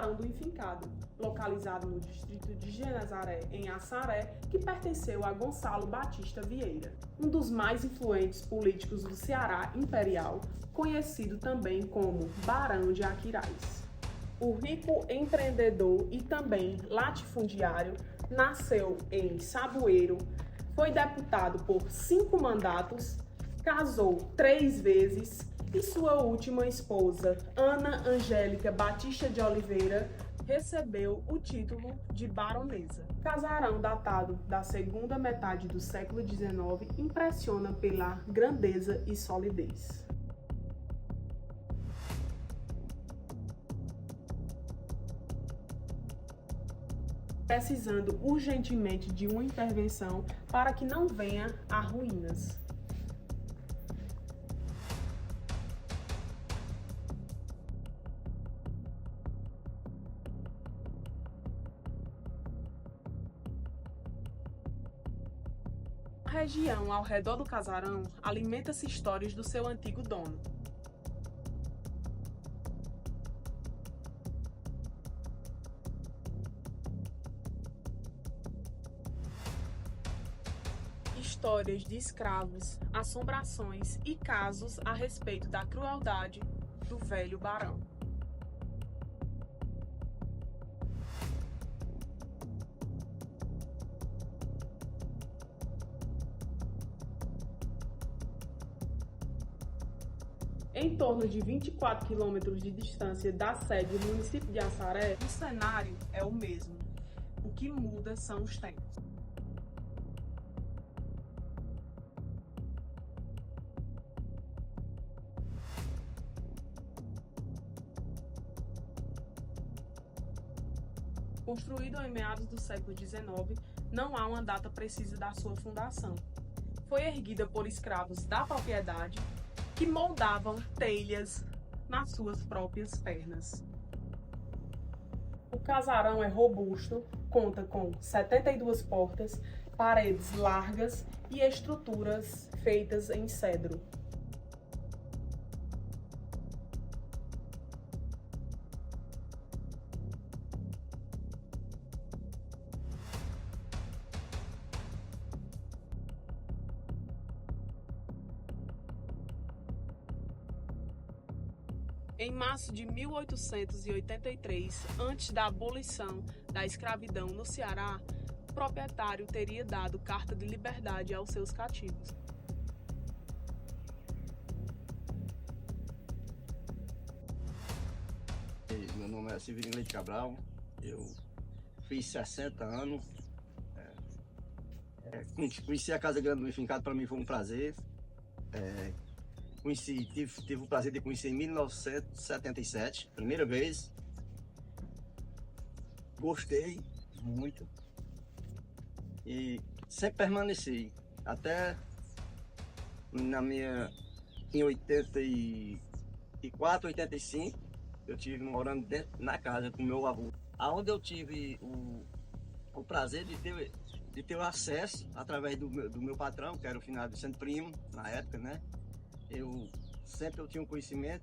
Casarão do Enfincado, localizado no distrito de Genezaré, em Assaré, que pertenceu a Gonçalo Batista Vieira, um dos mais influentes políticos do Ceará imperial, conhecido também como Barão de Aquiraz. O rico empreendedor e também latifundiário nasceu em Saboeiro, foi deputado por 5 mandatos, casou 3 vezes e sua última esposa, Ana Angélica Batista de Oliveira, recebeu o título de baronesa. Casarão datado da segunda metade do século XIX impressiona pela grandeza e solidez. Precisando urgentemente de uma intervenção para que não venha a ruínas. A região ao redor do casarão alimenta-se histórias do seu antigo dono. Histórias de escravos, assombrações e casos a respeito da crueldade do velho barão. Em torno de 24 quilômetros de distância da sede do município de Assaré, o cenário é o mesmo. O que muda são os tempos. Construído em meados do século XIX, não há uma data precisa da sua fundação. Foi erguida por escravos da propriedade que moldavam telhas nas suas próprias pernas. O casarão é robusto, conta com 72 portas, paredes largas e estruturas feitas em cedro. Em março de 1883, antes da abolição da escravidão no Ceará, o proprietário teria dado carta de liberdade aos seus cativos. Meu nome é Severino Leite Cabral, eu fiz 60 anos. Conheci a Casa Grande do Enfincado, para mim foi um prazer. Tive o prazer de conhecer em 1977, primeira vez. Gostei muito e sempre permaneci. Até em 84, 85, eu tive morando na casa com meu avô, aonde eu tive o prazer de ter o acesso através do meu patrão, que era o finado Vicente Primo, na época, né? Eu tinha um conhecimento,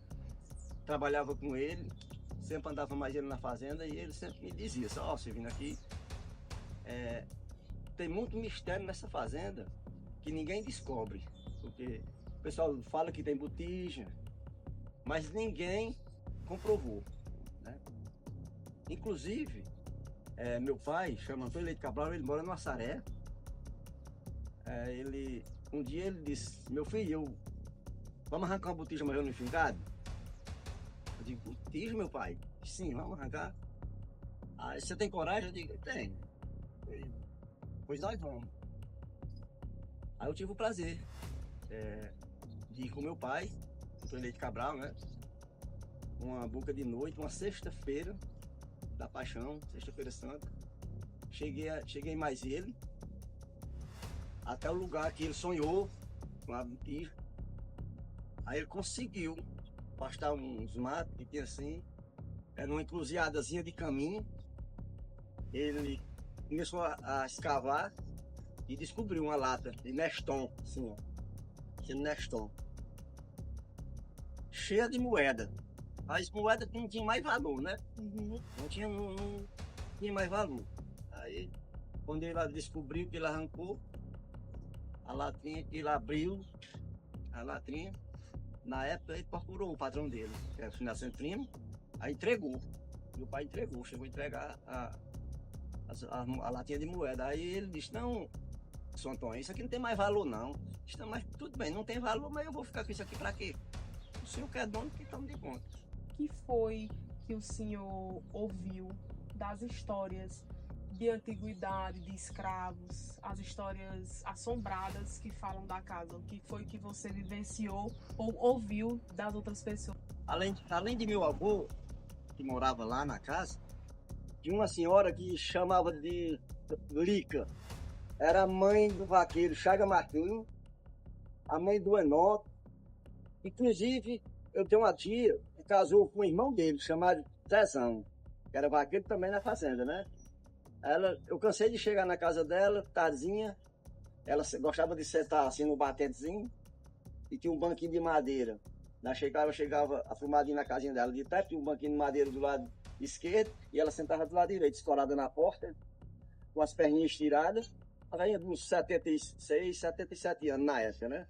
trabalhava com ele, sempre andava mais ele na fazenda e ele sempre me dizia, ó, você vindo aqui, tem muito mistério nessa fazenda que ninguém descobre, porque o pessoal fala que tem botija, mas ninguém comprovou, né? Inclusive, meu pai, chama Antônio Leite Cabral, ele mora no Assaré. Um dia ele disse, meu filho, vamos arrancar uma botija maior no enfincado? Eu digo, botija, meu pai? Sim, vamos arrancar. Aí, você tem coragem? Eu digo, tenho. Pois nós vamos. Aí eu tive o prazer de ir com meu pai, Antônio Leite Cabral, né? Uma boca de noite, uma sexta-feira da Paixão, sexta-feira santa. Cheguei mais ele, até o lugar que ele sonhou com a botija. Aí ele conseguiu pastar uns matos que tinha assim, era uma encruzilhadazinha de caminho. Ele começou a escavar e descobriu uma lata de Neston, assim, ó, de Neston, cheia de moeda. As moedas não tinham mais valor, né? Uhum. Não tinha mais valor. Aí, quando ele descobriu que ele arrancou a latrinha, que ele abriu a latrinha, na época ele procurou o patrão dele, que era o Financiero Primo, aí entregou. Meu pai entregou, chegou a entregar a latinha de moeda. Aí ele disse, não, São Antônio, isso aqui não tem mais valor não. Disse, não, mas tudo bem, não tem valor, mas eu vou ficar com isso aqui pra quê? O senhor quer dono, que tome de conta. Que foi que o senhor ouviu das histórias de antiguidade, de escravos, as histórias assombradas que falam da casa? O que foi que você vivenciou ou ouviu das outras pessoas? Além de meu avô, que morava lá na casa, tinha uma senhora que chamava de Lica. Era a mãe do vaqueiro Chaga Martins, a mãe do Enoque. Inclusive, eu tenho uma tia que casou com o irmão dele, chamado Zezão, que era vaqueiro também na fazenda, né? Eu cansei de chegar na casa dela, tardezinha, ela gostava de sentar assim no batentezinho e tinha um banquinho de madeira. Chegava a fumadinha na casinha dela de trás, tinha um banquinho de madeira do lado esquerdo e ela sentava do lado direito, escorada na porta, com as perninhas estiradas. Ela tinha uns 76, 77 anos na época, né?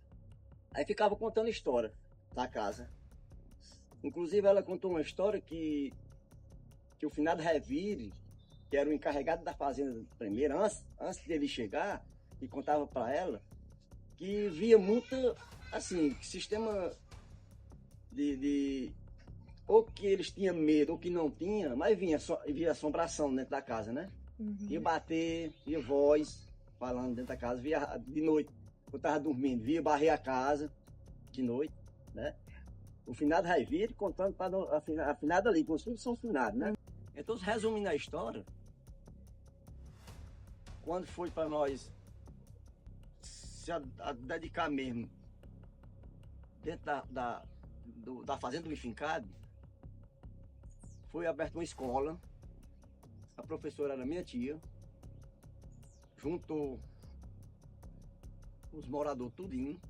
Aí ficava contando história da casa. Inclusive ela contou uma história que o finado Revire, que era o encarregado da fazenda primeiro, antes dele chegar, e contava para ela que via muita, assim, sistema ou que eles tinham medo ou que não tinham, mas via assombração dentro da casa, né? Uhum. Ia bater, via voz falando dentro da casa, via de noite, eu estava dormindo, via barrer a casa de noite, né? O finado Revire contando para a finada ali, com os filhos são finados, né? Então, resumindo a história, quando foi para nós se dedicar mesmo dentro da fazenda do enfincado, foi aberta uma escola, a professora era minha tia, juntou os moradores tudinho,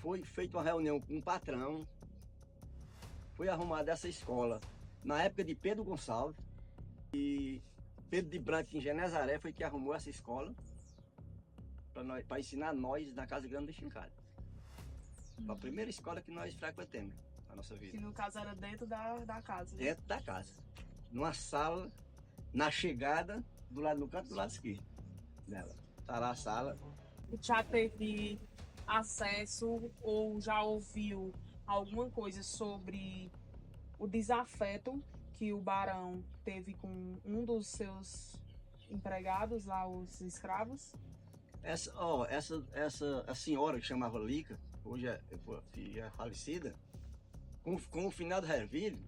foi feita uma reunião com o patrão, foi arrumada essa escola na época de Pedro Gonçalves, e Pedro de Branco em Genezaré foi que arrumou essa escola para ensinar nós na Casa Grande do Enfincado. Foi a primeira escola que nós frequentamos na nossa vida. Que no caso era dentro da casa. Né? Dentro da casa. Numa sala, na chegada, no canto do lado esquerdo dela. Tá lá a sala. Já teve acesso ou já ouviu alguma coisa sobre o desafeto que o barão teve com um dos seus empregados lá, os escravos? A senhora que chamava Lica, hoje é falecida, com o finado Reville,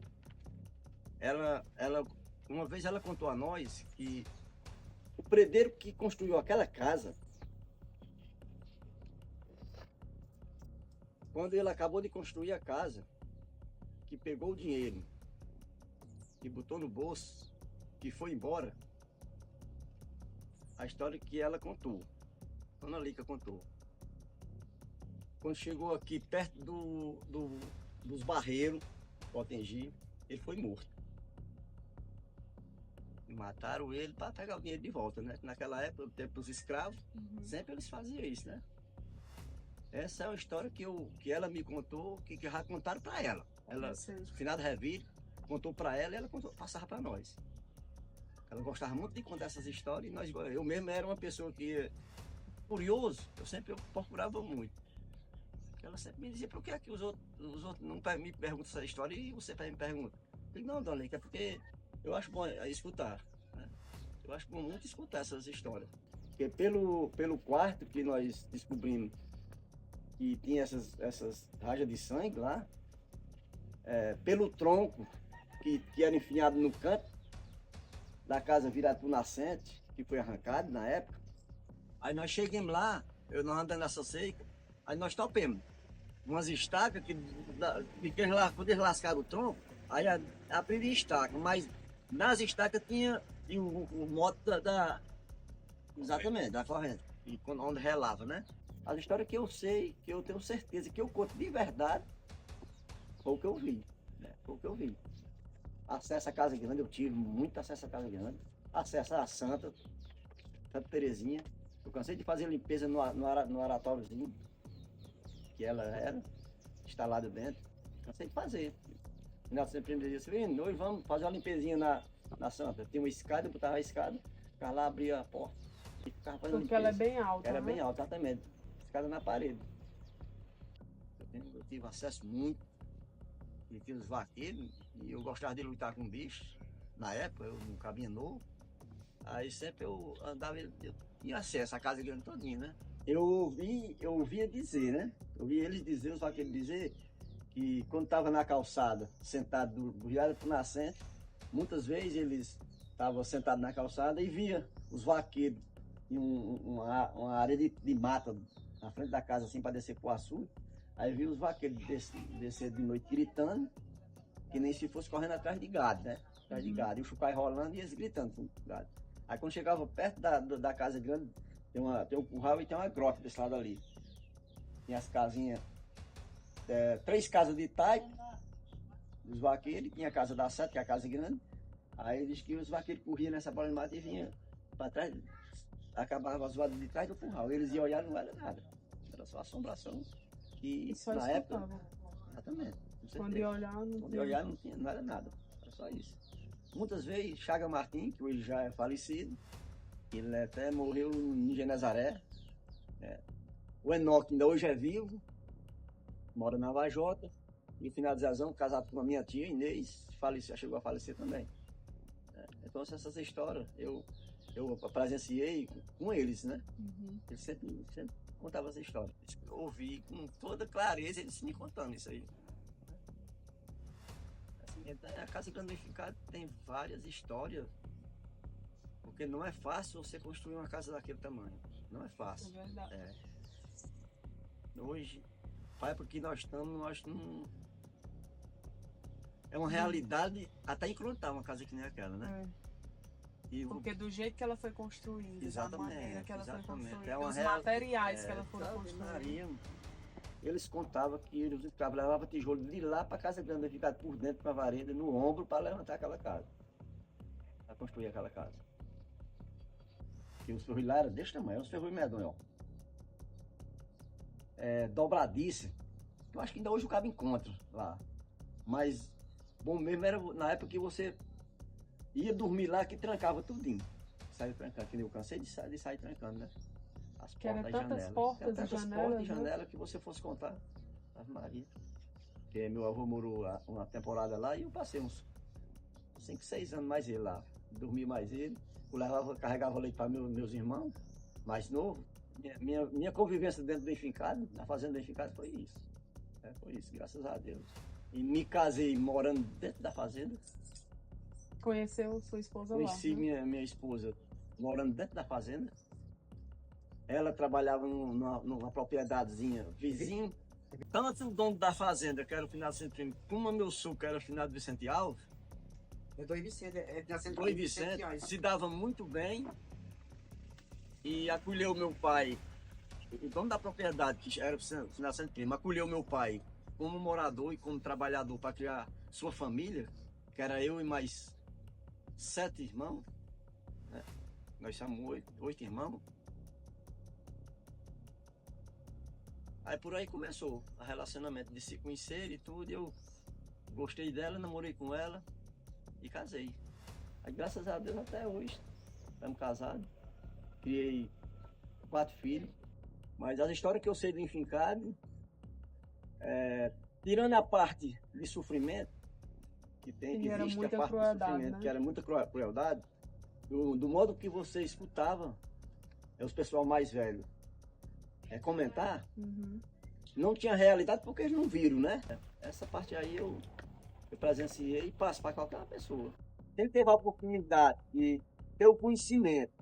uma vez ela contou a nós que o predeiro que construiu aquela casa, quando ele acabou de construir a casa, que pegou o dinheiro, que botou no bolso, que foi embora, a história que ela contou, Dona Lica contou. Quando chegou aqui perto dos barreiros, Potengi, ele foi morto. Mataram ele para pegar o dinheiro de volta, né? Naquela época, no tempo dos escravos, sempre eles faziam isso, né? Essa é uma história que ela me contou, que já contaram para ela. O finado Revire contou para ela e ela passava para nós. Ela gostava muito de contar essas histórias e eu mesmo era uma pessoa que, curioso, eu procurava muito. Ela sempre me dizia, por que é que os outros não me perguntam essa história e você me pergunta? Eu digo, não, Dona Lica, é porque eu acho bom escutar, né? Eu acho bom muito escutar essas histórias. Porque pelo quarto que nós descobrimos que tinha essas rajas de sangue lá, pelo tronco que era enfiado no canto da casa virado pro nascente, que foi arrancado na época. Aí nós chegamos lá, nós andando nessa seca, aí nós topemos umas estacas quando eles lascaram o tronco, aí abriram estaca, mas nas estacas tinha o moto exatamente, da corrente, onde relava, né? As histórias que eu sei, que eu tenho certeza, que eu conto de verdade, foi o que eu vi. Foi o que eu vi. Acesso à Casa Grande, eu tive muito acesso à Casa Grande. Acesso à Santa Terezinha. Eu cansei de fazer limpeza no aratóriozinho, que ela era instalada dentro. Cansei de fazer. Final sempre me dizia assim, hoje vamos fazer uma limpezinha na Santa. Tem uma escada, eu botava a escada, ficava lá, abria a porta e ficava fazendo Porque limpeza. ela é bem alta, Era né? bem alta, exatamente. Escada na parede. Eu tive acesso muito. E tinha os vaqueiros, e eu gostava de lutar com bichos. Na época, eu não cabia novo. Aí sempre eu andava, eu tinha acesso à Casa Grande todinha, né? Eu ouvia dizer, né? Eu ouvia eles dizer, os vaqueiros dizer, que quando estava na calçada, sentado do viário para o nascente, muitas vezes eles estavam sentados na calçada e via os vaqueiros em uma área de mata na frente da casa, assim, para descer para o açude. Aí via os vaqueiros descer de noite gritando, que nem se fosse correndo atrás de gado, né? Atrás de gado. E o chucai rolando e eles gritando com o gado. Aí quando chegava perto da Casa Grande, tem um curral e tem uma grota desse lado ali. Tem as casinhas, 3 casas de taipa, dos vaqueiros, tinha a casa da sete, que é a Casa Grande. Aí eles que os vaqueiros corriam nessa bola de mata e vinham para trás, acabava zoado de trás do curral. Eles iam olhar, não era nada. Era só assombração. Que Só na época. escutava. Exatamente. Quando ia olhar, não Quando tinha. eu olhar não era nada. Era só isso. Muitas vezes, Chaga Martins, que hoje já é falecido, ele até morreu em Genezaré. O Enoque ainda hoje é vivo, mora na Vajota. E o finalizazão, casado com a minha tia, Inês, faleceu, chegou a falecer também. Então essas histórias eu presenciei com eles, né? Uhum. Eles sempre contavam essa história. Eu ouvi com toda clareza eles me contando isso aí. Assim, a Casa Grande Unificada tem várias histórias, porque não é fácil você construir uma casa daquele tamanho. Não é fácil. É verdade. Hoje, para a época que nós estamos, nós não... É uma realidade até implantar uma casa que nem aquela, né? E Porque do jeito que ela foi construída, da maneira que ela foi construída, uma os materiais que ela foi construída. Maria, eles contavam que eles levavam tijolo de lá para a Casa Grande, ficado por dentro com a vareda, no ombro, para levantar aquela casa. Para construir aquela casa. E os ferros lá eram desse tamanho, os ferros medonhos. Dobradiça. Eu acho que ainda hoje o cabo encontra lá. Mas bom mesmo era na época que você ia dormir lá, que trancava tudinho. Saia trancando, que eu cansei de sair trancando, né? As Que portas e janelas. Portas e janelas que você fosse contar. Ave Maria. Porque meu avô morou uma temporada lá e eu passei uns 5, 6 anos mais ele lá. Dormi mais ele. Eu carregava leite para meus irmãos, mais novos. Minha convivência dentro do enfincado, na fazenda do enfincado, foi isso. Foi isso, graças a Deus. E me casei morando dentro da fazenda. Conheceu sua esposa lá? Conheci minha esposa morando dentro da fazenda. Ela trabalhava numa propriedadezinha vizinho. Tanto o dono da fazenda, que era o Finado Centrino, como o meu sogro, que era o Finado Vicente Alves. Doi Vicente, Doi Vicente se dava muito bem e acolheu meu pai. O dono da propriedade, que era o Finado Centrino, acolheu meu pai como morador e como trabalhador para criar sua família, que era eu e mais 7 irmãos. Né? Nós somos 8 irmãos. Aí por aí começou o relacionamento de se conhecer e tudo. Eu gostei dela, namorei com ela e casei. Aí graças a Deus até hoje estamos casados. Criei 4 filhos. Mas as histórias que eu sei do enfincado, tirando a parte de sofrimento, que existe a parte do sofrimento, né? Que era muita crueldade, do modo que você escutava, os pessoal mais velho comentar, não tinha realidade porque eles não viram, né? Essa parte aí eu presenciei e passo para qualquer pessoa. Quem teve a oportunidade de ter o conhecimento,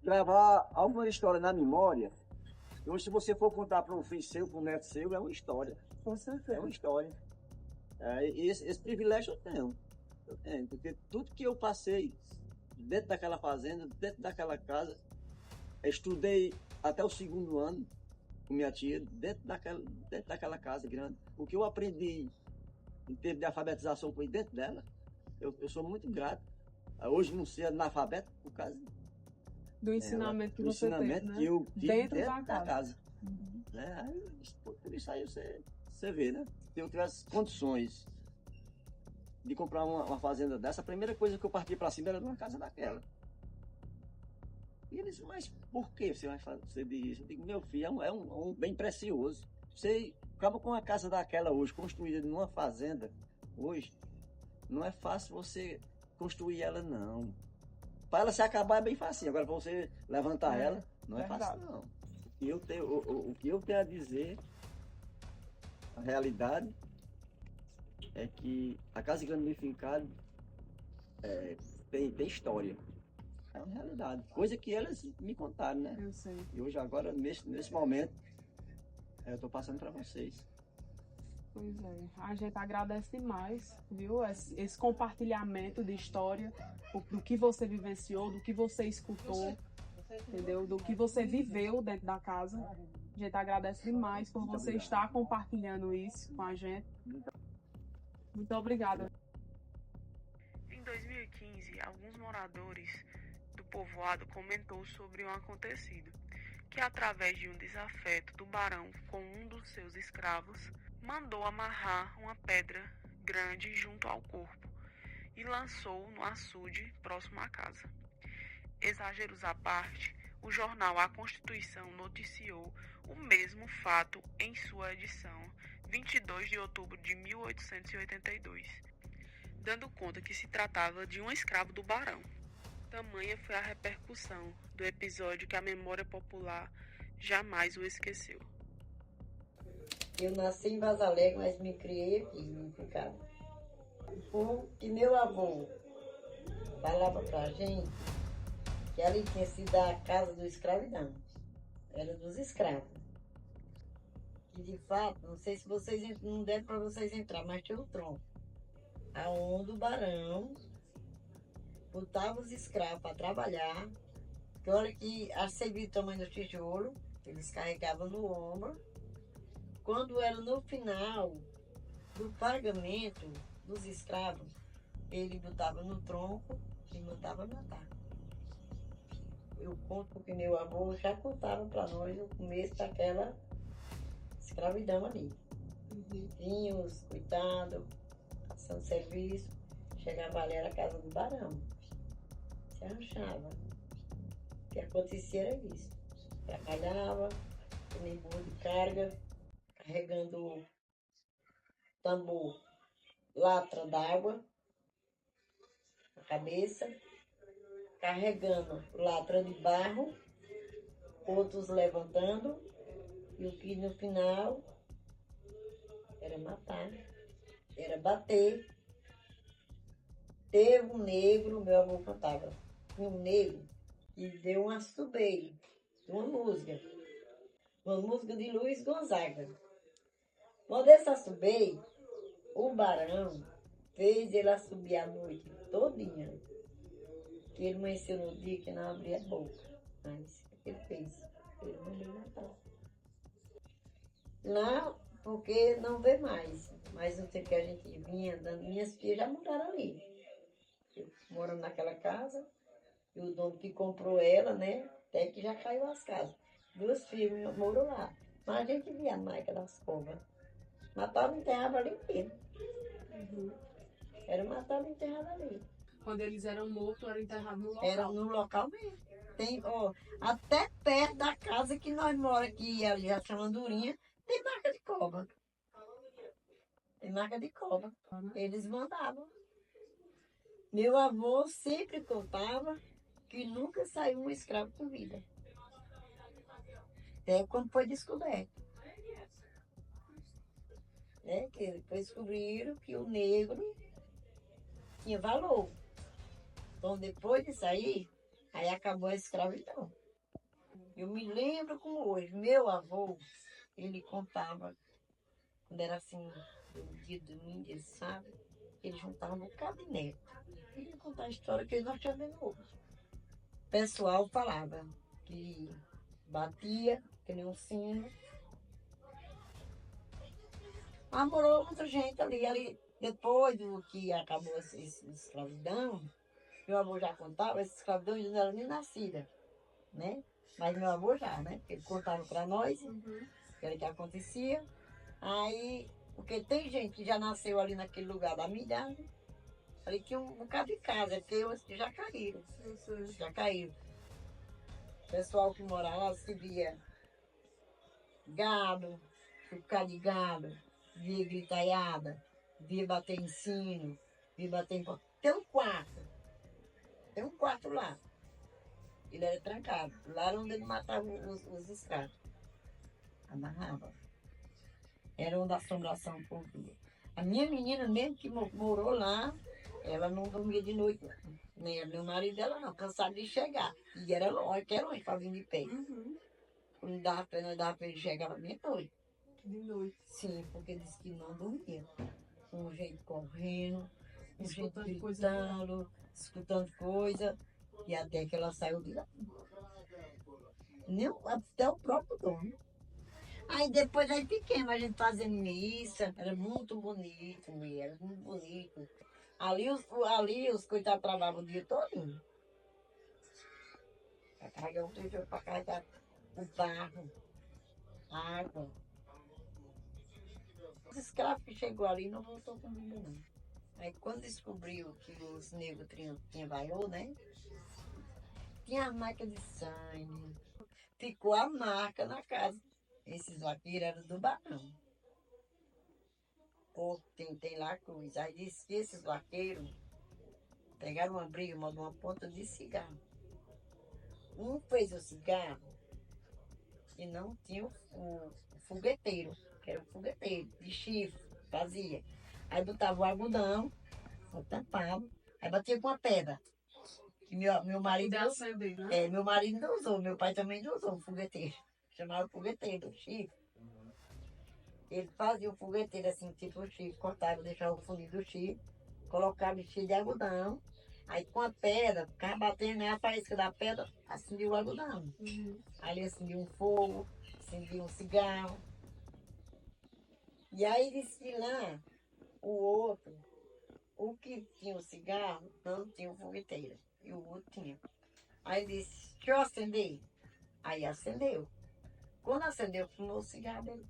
gravar alguma história na memória, hoje se você for contar para um filho seu, para um neto seu, é uma história. Com certeza. É uma história. Esse privilégio eu tenho, porque tudo que eu passei dentro daquela fazenda, dentro daquela casa, estudei até o 2º ano com minha tia, dentro daquela casa grande. O que eu aprendi em termos de alfabetização foi dentro dela. Eu sou muito grato. Hoje não ser analfabeto por causa Do ensinamento que do você ensinamento teve, né? que eu tive Dentro dentro da da casa. Né? Aí, por isso aí você vê, né? Se eu tivesse condições de comprar uma fazenda dessa, a primeira coisa que eu partia para cima era uma casa daquela. E eles, mas por que você vai fazer você diz isso? Eu digo, meu filho, é um bem precioso. Você acaba com uma casa daquela hoje, construída numa fazenda, hoje, não é fácil você construir ela, não. Para ela se acabar é bem fácil. Agora, para você levantar ela, não é fácil, não. O que eu tenho a dizer, a realidade, é que a Casa Grande do Fincado tem história. É uma realidade. Coisa que elas me contaram, né? Eu sei. E hoje, agora, nesse momento, eu estou passando para vocês. Pois é. A gente agradece demais, viu? Esse compartilhamento de história, do que você vivenciou, do que você escutou, entendeu? Do que você viveu dentro da casa. A gente agradece demais por você estar compartilhando isso com a gente. Muito obrigada. Em 2015, alguns moradores do povoado comentou sobre o acontecido, que através de um desafeto do barão com um dos seus escravos, mandou amarrar uma pedra grande junto ao corpo e lançou no açude próximo à casa. Exageros à parte, o jornal A Constituição noticiou o mesmo fato em sua edição 22 de outubro de 1882, dando conta que se tratava de um escravo do barão. Tamanha foi a repercussão do episódio que a memória popular jamais o esqueceu. Eu nasci em Vaza Alegre, mas me criei aqui, em Fincado. O que meu avô falava pra gente, que ali tinha sido a casa do escravidão. Era dos escravos. E de fato, não sei se vocês não deram para vocês entrar, mas tinha um tronco. Aonde o barão botava os escravos para trabalhar. Que olha que a servir o tamanho do tijolo, eles carregavam no ombro. Quando era no final do pagamento dos escravos, ele botava no tronco e mandava matar. Eu conto porque meu avô já contava para nós o começo daquela escravidão ali. Vinha os coitados, passando serviço, chegava ali, era a casa do barão. Se arranchava. O que acontecia era isso. Trabalhava, nem burro de carga, carregando tambor, latra d'água na cabeça, carregando latra de barro, outros levantando, e o que no final era matar, era bater. Teve um negro, meu avô contava, um negro que deu um assobeio, uma música de Luiz Gonzaga. Quando esse assobeio, o barão fez ele assobiar a noite todinha, que ele amanheceu no dia que não abria a boca. Mas o que ele fez? Ele mandou matar. Lá, porque não vê mais. Mas no tempo que a gente vinha andando, minhas filhas já moraram ali. Eu morando naquela casa, e o dono que comprou ela, né? Até que já caiu as casas. 2 filhas moram lá. Mas a gente via a Maica das Covas. Matava e enterrava ali mesmo. Era matava e enterrava ali. Quando eles eram mortos, eram enterrados no local. Era no local mesmo. Tem, ó, até perto da casa que nós moramos aqui, ali já chama Andorinha, tem marca de cobra. Tem marca de cobra. Eles mandavam. Meu avô sempre contava que nunca saiu um escravo com vida. Até quando foi descoberto. Né? Que depois descobriram que o negro tinha valor. Então, depois de sair, aí acabou a escravidão. Eu me lembro como hoje, meu avô, ele contava, quando era assim, do dia do domingo, ele sabe, ele juntava um bocado de neto. Ele ia contar a história que nós tínhamos vendo hoje. O pessoal falava que batia, que nem um sino. Mas morou muita gente ali Depois do que acabou essa escravidão, meu avô já contava, essa escravidão ainda não era nem nascida, né? Mas meu avô já, né? Ele contava para nós o que era que acontecia. Aí, porque tem gente que já nasceu ali naquele lugar da milhagem, ali tinha um bocado de casa, porque os que já caíram. Já caíram. O pessoal que morava lá se via gado, ficar de gado, via gritaiada, via bater em sino, via bater em... Tem um quarto lá. Ele era trancado. Lá era onde ele matava os escravos. Amarrava. Era onde a assombração por dia. A minha menina mesmo que morou lá, ela não dormia de noite, não. Nem o marido dela não, cansado de chegar. E era longe, que era longe para vir de pé. Não dava pra ele chegar à meia-noite. De noite. Sim, porque disse que não dormia. Um jeito correndo, um jeito Escutando gritando, escutando coisa. E até que ela saiu de lá. Até o próprio dono. Aí depois aí pequeno, a gente fazendo missa, era muito bonito, era muito bonito. Ali os coitados trabalhavam o dia todo. Para carregar o tijolo, para carregar o barro, a água. Os escravos que chegou ali não voltou comigo, não. Aí quando descobriu que os negros tinham valor, né? Tinha a marca de sangue. Ficou a marca na casa. Esses vaqueiros eram do Barão. Ou tem lá a cruz. Aí disse que esses vaqueiros pegaram uma briga, mandaram uma ponta de cigarro. Um fez o cigarro e não tinha o fogueteiro, que era o fogueteiro de chifre, fazia. Aí botava o algodão, tampava, aí batia com a pedra. E meu marido. Acender, né? Meu marido não usou, meu pai também não usou o fogueteiro. Chamava fogueteiro, chifre. Ele fazia o fogueteiro assim, tipo o chifre, cortava, deixava o fundo do chifre, colocava cheio de algodão. Aí com a pedra, ficava batendo, né? A faísca da pedra, acendia o algodão. Aí acendia um fogo, acendia um cigarro. E aí disse que lá, o outro, o que tinha o cigarro, não tinha o fogueteiro. E o outro tinha. Aí disse, deixa eu acender. Aí acendeu. Quando acendeu, fumou o cigarro dele.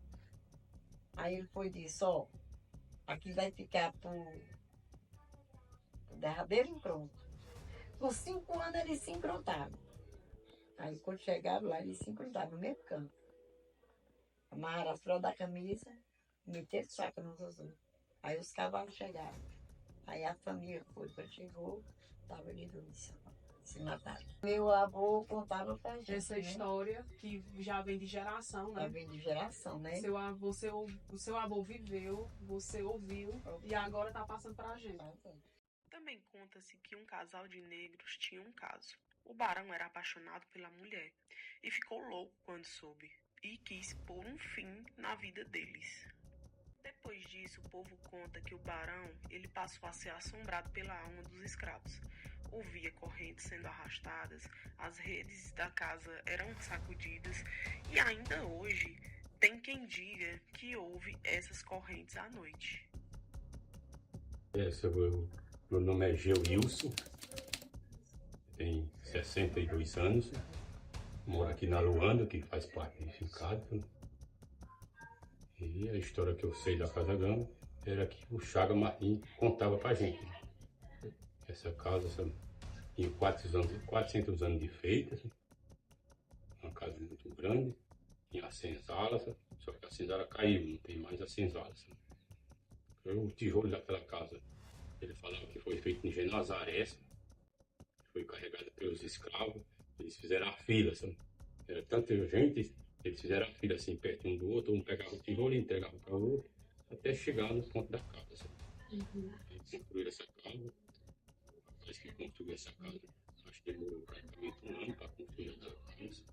Aí ele foi e disse, ó, aqui vai ficar pro derradeiro e pronto. Com 5 anos eles se encontraram. Aí quando chegaram lá, eles se encontraram no mesmo campo. Amarraram as flores da camisa, meteram saco nos outros. Aí os cavalos chegaram. Aí a família foi, quando chegou, estava ali dois. Se mataram. Meu avô contava pra gente. Essa história que já vem de geração, né? Já vem de geração, né? O seu avô viveu, você ouviu e agora tá passando pra gente. Também conta-se que um casal de negros tinha um caso. O barão era apaixonado pela mulher e ficou louco quando soube e quis pôr um fim na vida deles. Depois disso, o povo conta que o barão ele passou a ser assombrado pela alma dos escravos. Ouvia correntes sendo arrastadas, as redes da casa eram sacudidas e ainda hoje tem quem diga que ouve essas correntes à noite. Meu nome é Geilson, tenho 62 anos, moro aqui na Luanda, que faz parte desse caso. E a história que eu sei da Casa Grande era que o Chaga Martins contava pra gente. Essa casa tinha 400 anos de feita, uma casa muito grande, tinha as senzalas, só que a senzala caiu, não tem mais as senzalas. O tijolo daquela casa, ele falava que foi feito em Genazaré, foi carregado pelos escravos, eles fizeram a fila, sabe? Era tanta gente, eles fizeram a fila assim, perto um do outro, um pegava o tijolo e entregava para o outro, até chegar no ponto da casa, sabe? Eles construíram essa casa, o rapaz que construiu essa casa, acho que demorou praticamente 1 ano para construir essa casa.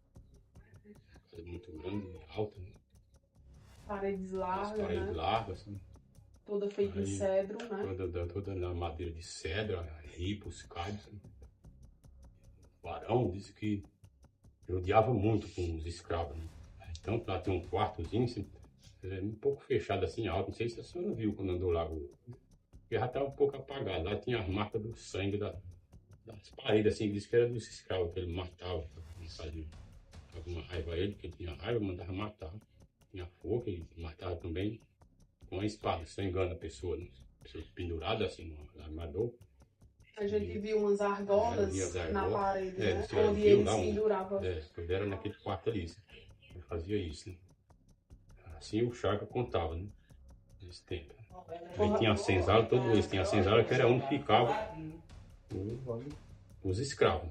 Uma casa muito grande, alta, né? Paredes largas, as paredes né? largas, assim. Toda feita em cedro, né? Toda na madeira de cedro, ripos, calhos. O barão disse que odiava muito com os escravos, né? Então lá tem um quartozinho, assim, um pouco fechado assim, alto. Não sei se a senhora viu quando andou lá. porque já estava um pouco apagado. Lá tinha as marcas do sangue das paredes, assim, que disse que era dos escravos, que ele matava, fazia alguma raiva a ele, que ele tinha raiva, mandava matar. Tinha fogo, ele matava também com a espada, sem engano a pessoa, né? Pessoas penduradas assim no armador. A gente viu umas argolas na parede, né? Você Onde viu ele lá se pendurava. quando era naquele quarto ali. Ele fazia isso, né? Assim o Chaga contava, né? Nesse tempo. Aí tinha a senzala, todo isso. Tinha a senzala que era onde ficavam os escravos.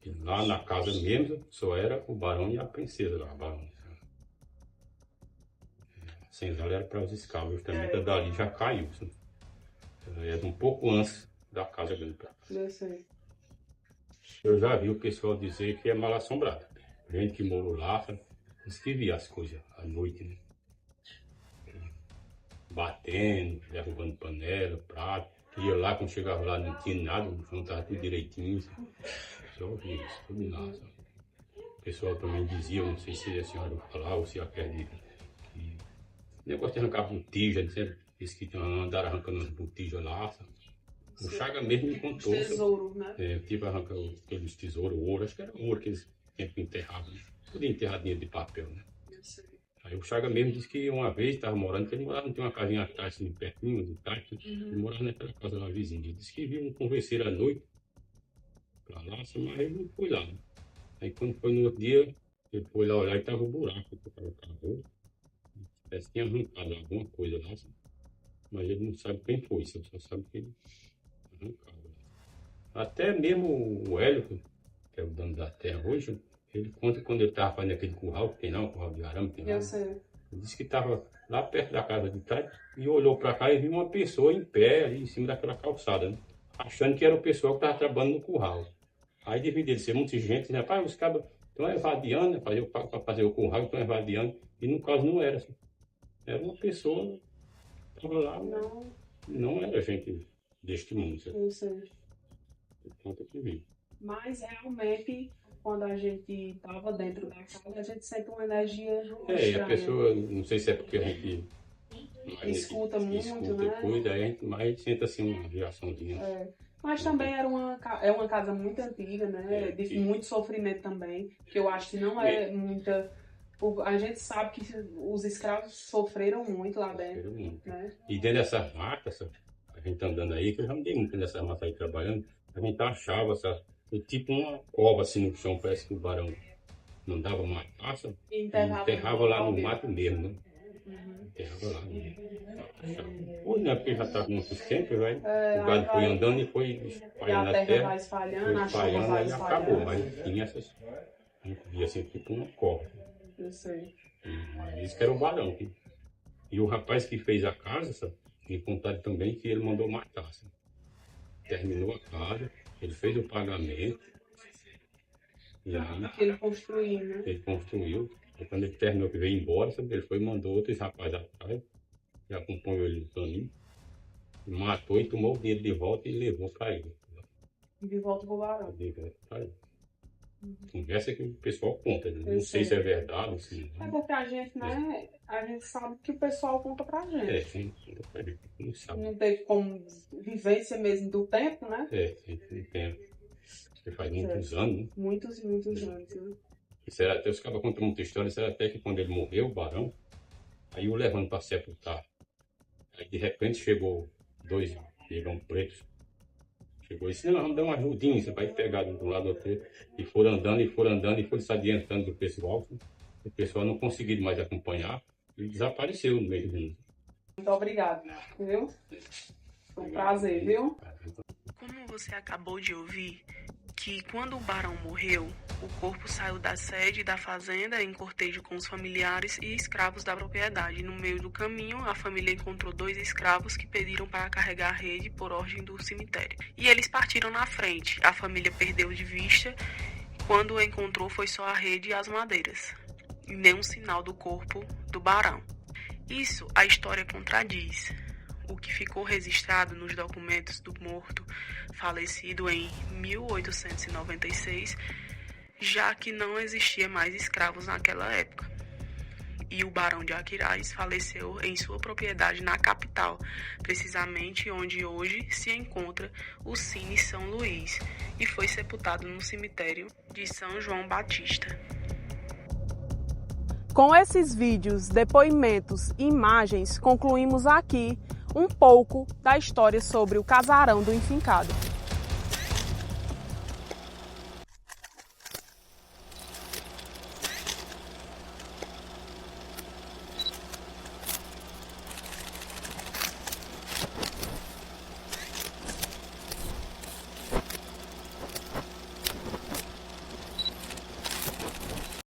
E lá na casa mesmo só era o barão e a princesa lá, a barão. A senzala era para os escravos, justamente dali já caiu. Assim. Era um pouco antes da casa grande. Eu já vi o pessoal dizer que é mal assombrado. Gente que morou lá, diz que via as coisas à noite, né? Batendo, derrubando panela, prato. Ia lá, quando chegava lá não tinha nada, o chão estava tudo direitinho. Só via isso, tudo lá. Sabe? O pessoal também dizia, não sei se a senhora falar ou se acredita, que negócio de arrancar botija, disse que andaram arrancando as botijas lá. Sabe? O Chaga mesmo me contou. Tesouro, né? Tipo arrancar aqueles tesouros, ouro, acho que era ouro que eles sempre enterravam, né? Tudo enterradinho de papel, né? Aí o Chaga mesmo disse que uma vez estava morando, que ele morava, não tem uma casinha atrás, assim, pertinho, de trás, ele morava naquela casa lá vizinha. Ele disse que viu um converseiro à noite pra lá, mas ele não foi lá. Né? Aí quando foi no outro dia, ele foi lá olhar e estava um buraco, que o cara cavou. Parece que tinha arrancado alguma coisa lá, assim. Mas ele não sabe quem foi, só sabe que ele arrancava. Até mesmo o Hélio, que é o dono da terra hoje, ele conta quando ele estava fazendo aquele curral, que tem lá, um curral de arame, tem lá. Eu sei. Ele disse que estava lá perto da casa de trás e olhou para cá e viu uma pessoa em pé ali em cima daquela calçada, né? Achando que era o pessoal que estava trabalhando no curral. Aí devido a ele ser muita gente, rapaz, os cabos estão evadiando, para fazer o curral, estão evadiando. E no caso não era assim. Era uma pessoa que estava lá, não era gente deste mundo. Sabe? Eu sei. Conta que viu. Mas realmente, quando a gente estava dentro da casa, a gente sente uma energia E estranha. a pessoa, não sei se é porque a gente Escuta muito, né? Cuida, aí a gente mais sente assim uma reaçãozinha. Mas também é uma casa muito antiga, né? De muito sofrimento também, que eu acho que não é muita... A gente sabe que os escravos sofreram muito lá dentro, né? E dentro dessas matas, a gente andando aí, que eu já andei muito nessas matas aí trabalhando, a gente achava tipo uma cova assim no chão, parece que o barão não dava matar, e enterrava lá no mato mesmo, né? Enterrava lá mesmo. Hoje, né, porque já está com muitos tempos, o gado foi andando e foi espalhando a terra, vai espalhando, foi espalhando, aí acabou, mas tinha essas, a gente via assim, tipo uma cova. Eu sei. Mas isso que era o barão. E o rapaz que fez a casa, sabe, me contaram também que ele mandou matar, sabe? Terminou a casa, ele fez o pagamento. E aí, que ele construiu, né? Ele construiu. E quando ele terminou, que veio embora, sabe, ele foi e mandou outros rapazes atrás, que acompanhou ele no caminho, matou e tomou o dinheiro de volta e levou para ele. E de volta pro barão. De volta para ele. Conversa que o pessoal conta, né? Não sei se é verdade, se não. É porque a gente, né? A gente sabe que o pessoal conta pra gente. Sim, conta pra gente. Não sabe. Não teve como vivência mesmo do tempo, né? Sim, tem tempo. Porque faz muitos anos, né? Muitos e muitos anos, né? Isso era até, os caras contam muita história, isso era até que quando ele morreu, o barão, aí o levando para sepultar. Aí de repente chegou 2 negão pretos. Chegou e disse, não, vamos dar uma ajudinha, você vai pegar de um lado do outro. E foram andando, e foram se adiantando do pessoal. O pessoal não conseguiu mais acompanhar e desapareceu no meio do mundo. Muito obrigado, viu? Foi um prazer, viu? Como você acabou de ouvir, que quando o barão morreu, o corpo saiu da sede da fazenda em cortejo com os familiares e escravos da propriedade. No meio do caminho, a família encontrou 2 escravos que pediram para carregar a rede por ordem do cemitério. E eles partiram na frente. A família perdeu de vista. Quando encontrou, foi só a rede e as madeiras. E nenhum sinal do corpo do barão. Isso a história contradiz. O que ficou registrado nos documentos do morto, falecido em 1896, já que não existia mais escravos naquela época. e o Barão de Aquiraz faleceu em sua propriedade na capital, precisamente onde hoje se encontra o Cine São Luís, e foi sepultado no cemitério de São João Batista. Com esses vídeos, depoimentos e imagens, concluímos aqui um pouco da história sobre o Casarão do Enfincado.